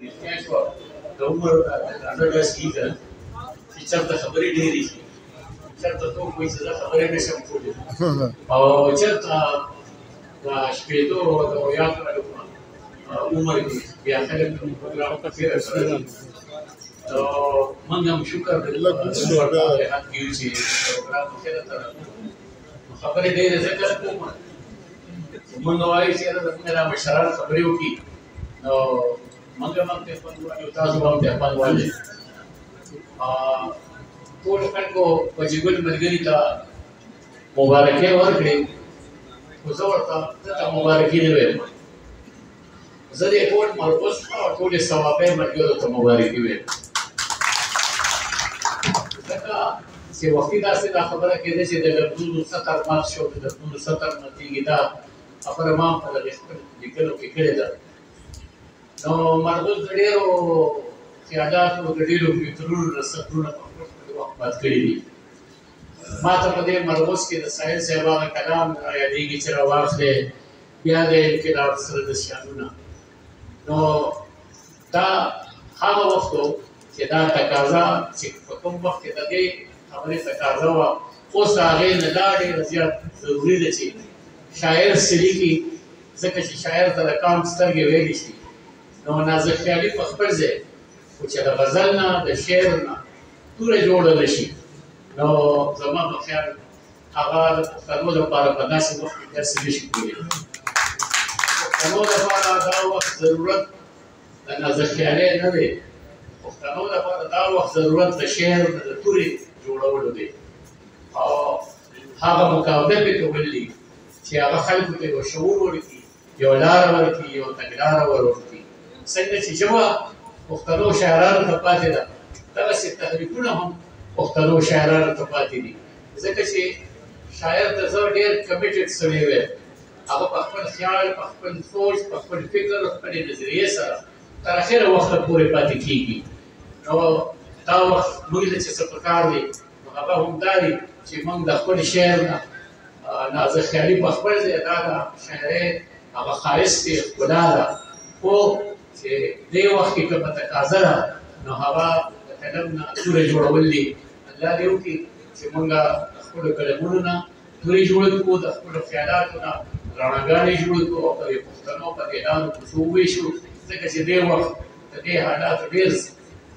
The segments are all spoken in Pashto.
د عمر اندازه داسې کېږي چې چېرته خبرې ډېرې شي، چېرته څوک وایي چې زه خبرې نه شم کولی، او چېرته د شپېتو او د اویا کالو عمر کې بیا خلک زموږ پروګرام ته تېره کړی. نو موږ هم شکر د عمر په حد کې یو چې پروګرام اخره ته راغلو. نو خبرې ډېرې ځکه کوم موږ وایو چې زموږ دا مشران خبرې وکړي، نو موږ هم ته خوند وایو، تاسو هم ته خوند وایئ. ټولو خلکو حاجي ګل ملګري ته مبارکۍ ورکړې، خو زه ورته ځکه مبارکي نه ویم، زه د ټول مرکز او ټولې ثوابۍ ملګرو ته مبارکي ویم. ځکه چې وختي داسې دا خبره کېده چې د لفظونو سطر مات شو، د لفظونو سطر ماتېږي، دا خبره ما هم په دغې خپل لیکنو کې کړې ده. نو مرغوز د ډېرو خیالاتو، د ډېرو فکرونو نه سطرونه په خپل وخت مات کړي دي. ما ته په دې مرغوز کې د ساحل صاحب هغه کلام رایادېږي چې راواخلې بیا د انقلاب سره د شانونه. نو دا هغه وخت و چې دا تقاضا چې په کوم وخت کې د دې خبرې تقاضا وه، اوس د هغې نه دا ډېره زیات ضروري ده چې شاعر څه لیکي، ځکه چې شاعر ته د قام سترګې ویلې شي. نو نازک خیالي په خپل ځای، خو چې د غزل نه د شعر نه توره جوړه نه شي، نو زما په خیال هغه د پښتنو لپاره په داسې وخت کې داسې نه شي کولی. پښتنو لپاره دا وخت ضرورت د نازک خیالۍ نه دی، پښتنو لپاره دا وخت ضرورت د شعر د تورې جوړولو دی، او هغه مقابله پرې کول دي چې هغه خلکو ته یو شعور ورکړي، یو لاره ورکړي، یو تګلاره ورکړي. څنګه چې ژبه پښتنو شاعرانو ته پاتې ده، دغسې تحریکونه هم پښتنو شاعرانو ته پاتې دي. ځکه چې شاعر ته زه ډېر کمیټډ سړی ویم، هغه په خپل خیال، په خپل سوچ، په خپل فکر، خپلې نظریې سره تر اخره وخته پورې پاتې کېږي. نو دا وخت موږ ته چې څه پکار دی، نو هغه هم دا دی چې موږ د خپل شعر نه نازک خیالي په خپل ځای دا د شاعرۍ هغه ښایست دی، ښکلا ده، خو چې دې وخت کې کومه تقاضا ده، نو هغه د قلم نه توره جوړول دي. الله دې وکړي چې موږ د خپلو قلمونو نه تورې جوړې کړو، د خپلو خیالاتو نه رڼاګانې جوړې کړو، او په پښتنو په دې لارو کوڅو وویشو. ځکه چې دې وخت د دې حالاتو ډېر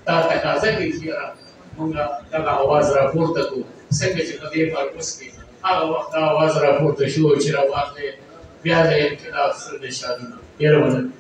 دا تقاضا کوي چې یاره موږ دغه اواز راپورته کړو، څنګه چې په دې مرکز کې هغه وخت دا اواز راپورته شو چې راواخلې بیا د انقلاب سره د شانونه. ډېره مننه.